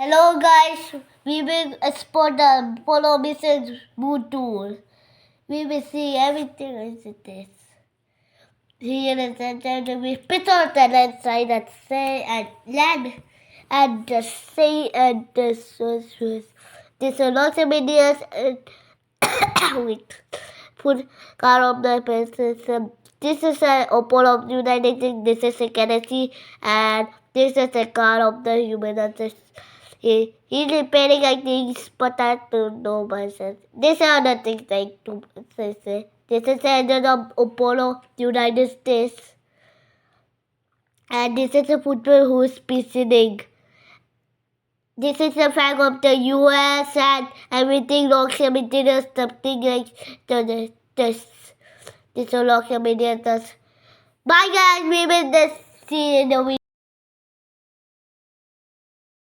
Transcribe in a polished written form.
Hello guys, we will explore the Appollo Mission Moon Tour. We will see everything as it is. Here is the we picture the land side and sea and land and the sea and the sources. This is lots of videos with food car of the person. This is an Appollo of the United States. This is a Kennedy and this is a car of the human. He's repairing things, but I don't know myself. These are the things I do say. This is the engine of Appollo, United States. And this is a football who's pissing. This is the flag of the US and everything looks everything is something like this. This looks everything does. Bye guys, we will see you in the video.